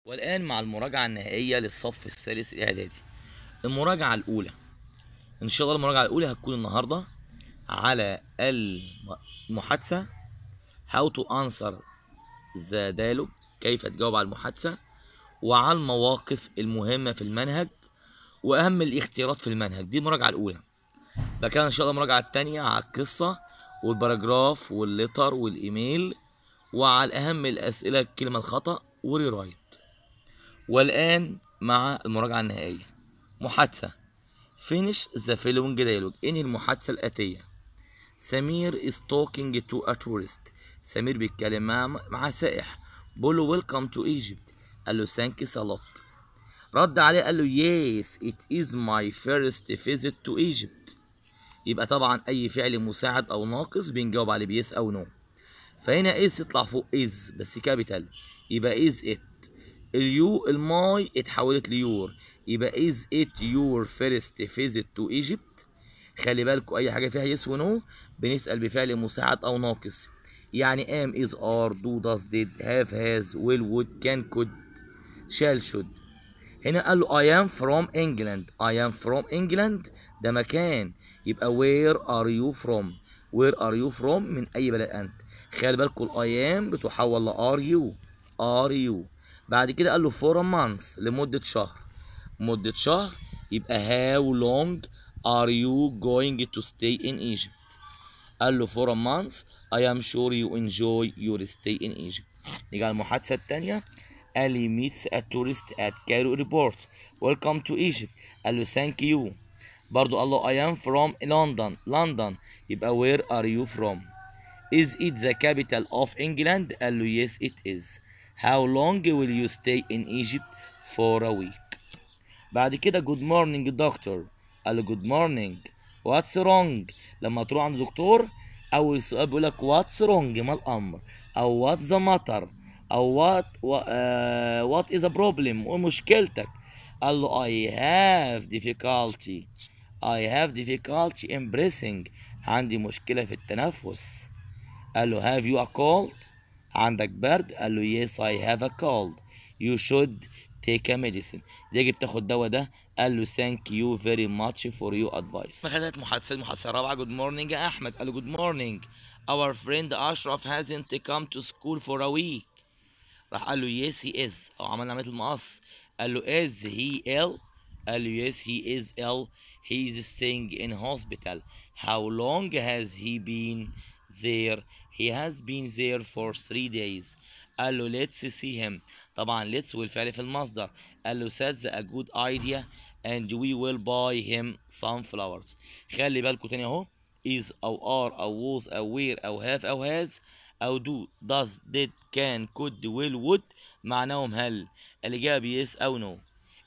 والآن مع المراجعة النهائية للصف الثالث الإعدادي. المراجعة الأولى إن شاء الله المراجعة الأولى هتكون النهاردة على المحادثة How to answer the dialogue، كيف تجاوب على المحادثة، وعلى المواقف المهمة في المنهج وأهم الاختيارات في المنهج. دي المراجعة الأولى. بعد كده إن شاء الله المراجعة التانية على القصة والباراجراف والليتر والإيميل وعلى أهم الأسئلة الكلمة الخطأ وريرايت. والآن مع المراجعة النهائية. محادثة Finish the following dialogue. انهي المحادثة الآتية. سمير is talking to a tourist. سمير بيتكلم مع سائح. بقول له welcome to Egypt. قال له thanks a lot. رد عليه قال له yes it is my first visit to Egypt. يبقى طبعا أي فعل مساعد أو ناقص بنجاوب عليه بيس أو نو. فهنا is يطلع فوق is بس كابيتال يبقى is it. اليو الماي اتحولت ليور يبقى is it your first visit to Egypt. خلي بالكوا اي حاجه فيها يس ونو بنسال بفعل مساعد او ناقص، يعني am is are do does did have has will would can could shall should. هنا قال له I am from England. I am from England ده مكان، يبقى where are you from. where are you from من اي بلد انت. خلي بالكوا I am بتحول ل are you. are you. بعد كده قال له for a month لمدة شهر. مدة شهر يبقى how long are you going to stay in Egypt. قال له for a month I am sure you enjoy your stay in Egypt. نيجي على المحادثة التانية. Ali meets a tourist at Cairo airport. Welcome to Egypt. قال له thank you. برضو قال له I am from London. London يبقى where are you from. Is it the capital of England. قال له yes it is. How long will you stay in Egypt for a week. بعد كده good morning doctor. قال له good morning. what's wrong. لما تروح عند دكتور اول سؤال بيقول لك what's wrong ما الامر، او what's the matter، او what is the problem ومشكلتك. قال له I have difficulty in breathing. عندي مشكلة في التنفس. قال له have you a cold. عندك برد. قال له yes I have a cold. you should take a medicine. يجب تاخد دواء ده. قال له thank you very much for your advice. خدت محادثة رابعة. good morning يا أحمد. قال له good morning. our friend أشرف hasn't come to school for a week. راح قال له yes he is، أو عملنا عملية المقص. قال له is he ill. قال له yes he is ill. he is staying in hospital. how long has he been there. he has been there for 3 days. قال له let's see him. طبعا let's والفعل في المصدر. قال له that's a good idea and we will buy him some flowers. خلي بالكوا تاني اهو is أو are أو was أو were أو have أو has أو do does did can could will would معناهم هل. الإجابة yes أو no.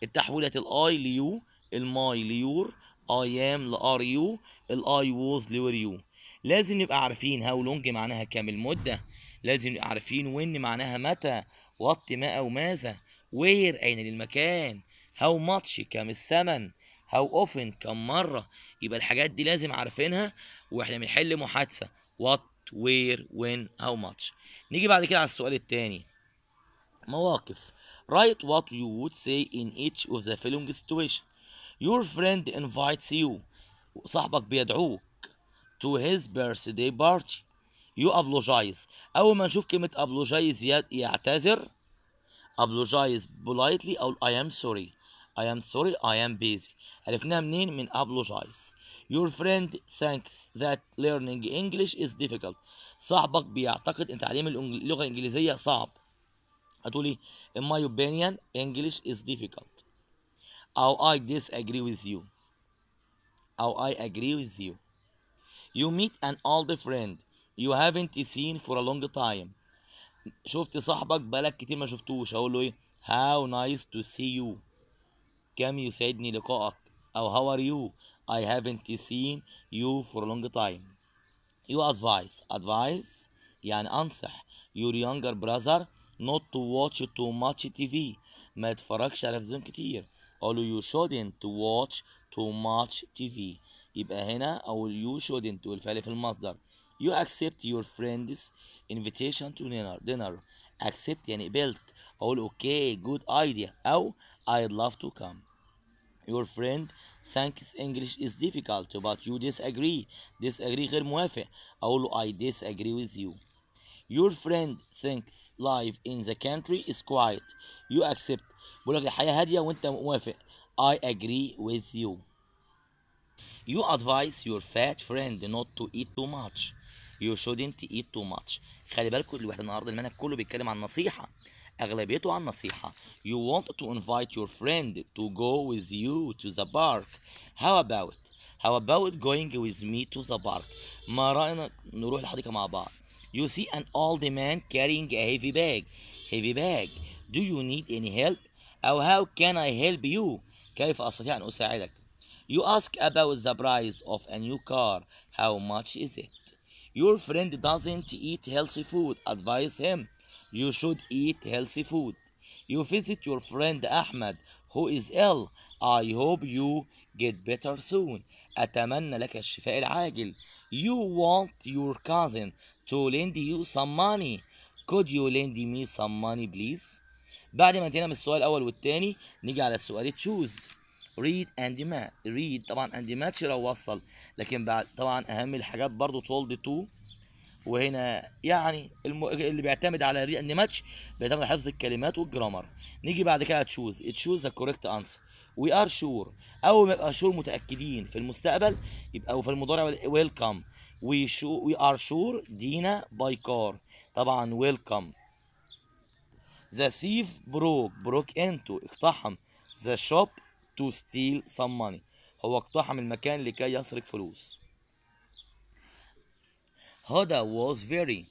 التحويلات الآي ليو، الماي ليور، I am لار يو، الآي was لور يو. لازم نبقى عارفين هاو لونج معناها كام المدة، لازم نبقى عارفين وين معناها متى، وات ما أو ماذا، وير أين للمكان، هاو ماتش كام الثمن، هاو اوفن كم مرة. يبقى الحاجات دي لازم عارفينها واحنا بنحل محادثة وات وير وين هاو ماتش. نيجي بعد كده على السؤال التاني. مواقف. write what you would say in each of the following situation. your friend invites you. صاحبك بيدعوك to his birthday party. you apologize. أول ما نشوف كلمة apologize يعتذر. apologize politely أو I am sorry. I am sorry I am busy. عرفناها منين؟ من apologize. your friend thinks that learning English is difficult. صاحبك بيعتقد ان تعليم اللغة الإنجليزية صعب. هتقولي in my opinion English is difficult. أو I disagree with you. أو I agree with you. You meet an old friend you haven't seen for a long time. شفت صاحبك بقالك كتير ما شفتوش. هقول له ايه؟ how nice to see you. كم يسعدني لقائك. أو how are you. I haven't seen you for a long time. You advise يعني أنصح your younger brother not to watch too much TV. ما يتفرجش على تلفزيون كتير. أقول له you shouldn't watch too much TV. يبقى هنا أو you shouldn't والفعل في المصدر. You accept your friend's invitation to dinner. accept يعني قبلت، اقول okay good idea او I'd love to come. Your friend thinks English is difficult but you disagree. disagree غير موافق، اقول له I disagree with you. Your friend thinks life in the country is quiet. You accept. بقول لك الحياة هادية وانت موافق. I agree with you. You advise your fat friend not to eat too much. You shouldn't eat too much. خلي بالكم الواحد النهارده المنهج كله بيتكلم عن نصيحة. أغلبيته عن نصيحة. You want to invite your friend to go with you to the park. How about going with me to the park? ما رأينا نروح الحديقة مع بعض. You see an old man carrying a heavy bag. Heavy bag. Do you need any help? أو how can I help you? كيف أستطيع أن أساعدك؟ You ask about the price of a new car. How much is it? Your friend doesn't eat healthy food. Advise him. You should eat healthy food. You visit your friend Ahmed who is ill. I hope you get better soon. أتمنى لك الشفاء العاجل. You want your cousin to lend you some money. Could you lend me some money please? بعد ما انتهينا من السؤال الأول والتاني نيجي على السؤال تشوز. read and match. read طبعا and match لو وصل، لكن بعد طبعا أهم الحاجات برضو told to. وهنا يعني اللي بيعتمد على read and match بيعتمد على حفظ الكلمات والجرامر. نيجي بعد كده تشوز. تشوز the correct answer. we are sure. أول ما يبقى sure متأكدين في المستقبل يبقى وفي المضارع welcome. we are sure دينا by car. طبعا welcome. The thief broke into اقتحم the shop to steal some money. هو اقتحم المكان لكي يسرق فلوس. Hoda was very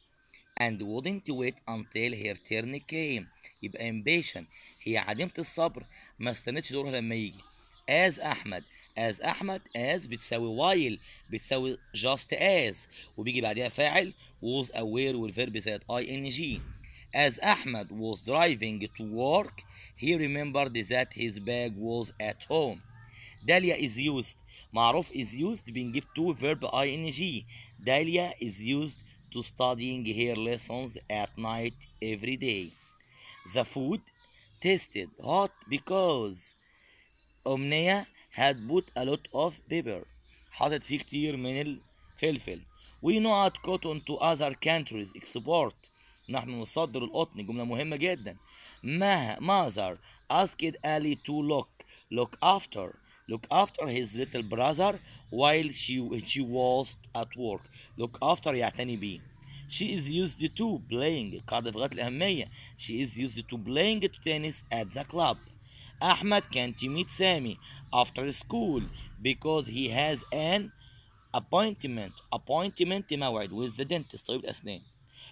and wouldn't wait until her turn came. يبقى impatient هي عديمة الصبر ما استنتش دورها لما يجي. as أحمد as بتساوي while بتساوي just as وبيجي بعدها فاعل was aware والفيرب زائد ing. As Ahmed was driving to work, he remembered that his bag was at home. داليا is used. معروف is used بنجيب to verb ing. داليا is used to studying her lessons at night every day. The food tasted hot because أمنية had put a lot of pepper. حطت فيه كتير من الفلفل. We not cotton to other countries export. نحن نصدر القطن. جملة مهمة جدا. mother asked Ali to look after his little brother while she was at work. look after يعتني بيه. She is used to playing. قاعدة في غاية الأهمية. She is used to playing tennis at the club. Ahmed can't meet Sammy after school because he has an appointment موعد with the dentist طبيب الأسنان.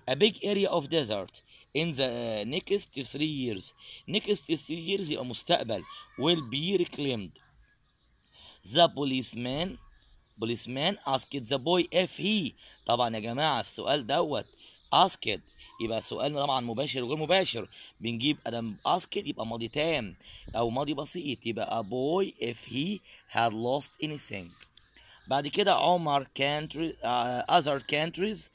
A big area of desert in the next 3 years. next 3 years يبقى مستقبل will be reclaimed. The policeman asked the boy if he. طبعا يا جماعة السؤال دوت asked يبقى سؤال طبعا مباشر وغير مباشر. بنجيب ادم asked يبقى ماضي تام او ماضي بسيط يبقى a boy if he had lost anything. بعد كده عمر other countries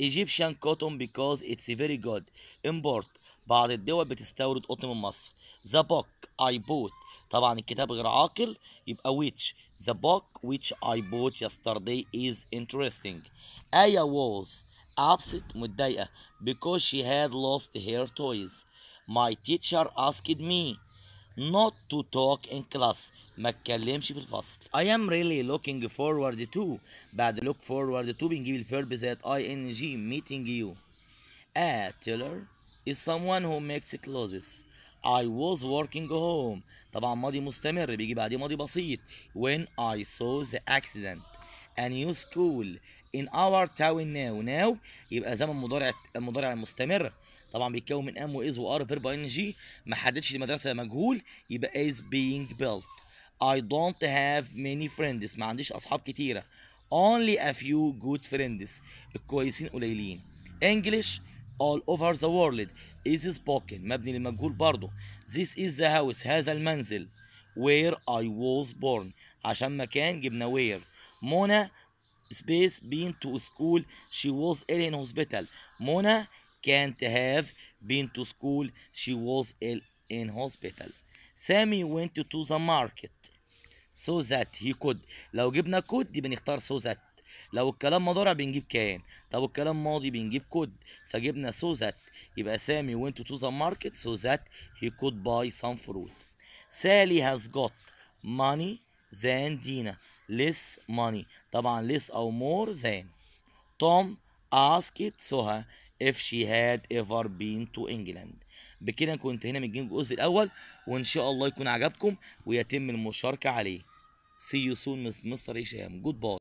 Egyptian cotton because it's very good. import بعض الدول بتستورد قطن من مصر. the book I bought طبعا الكتاب غير عاقل يبقى which. the book which I bought yesterday is interesting. آية was upset متضايقة because she had lost her toys. my teacher asked me not to talk in class. ما اتكلمش في الفصل. I am really looking forward to. بعد look forward to بنجيب الفيرب زائد ing meeting you. A tailor is someone who makes clothes. I was working home. طبعا ماضي مستمر بيجي بعديه ماضي بسيط. When I saw the accident. A new school in our town now يبقى زمن المضارع المستمر. طبعا بيتكون من ام واز وار فيرب ان جي. ما حددش المدرسه مجهول يبقى is being built. I don't have many friends. ما عنديش اصحاب كتيره. Only a few good friends. الكويسين قليلين. English all over the world is spoken. مبني للمجهول برضه. This is the house. هذا المنزل. Where I was born. عشان مكان جبنا where. منى space been to school. She was ill in hospital. منى can't have been to school. She was ill in hospital. Sammy went to the market so that he could. لو جبنا could يبقى نختار so that. لو الكلام مضارع بنجيب كان. طب الكلام ماضي بنجيب could. فجبنا so that. يبقى Sammy went to the market so that he could buy some fruit. Sally has got money than Dina. Less money. طبعا less أو more than. Tom asked Soha if she had ever been to England. بكده نكون انتهينا من الجزء الأول، وإن شاء الله يكون عجبكم ويتم المشاركة عليه. See you soon, Mr. Hisham. Goodbye.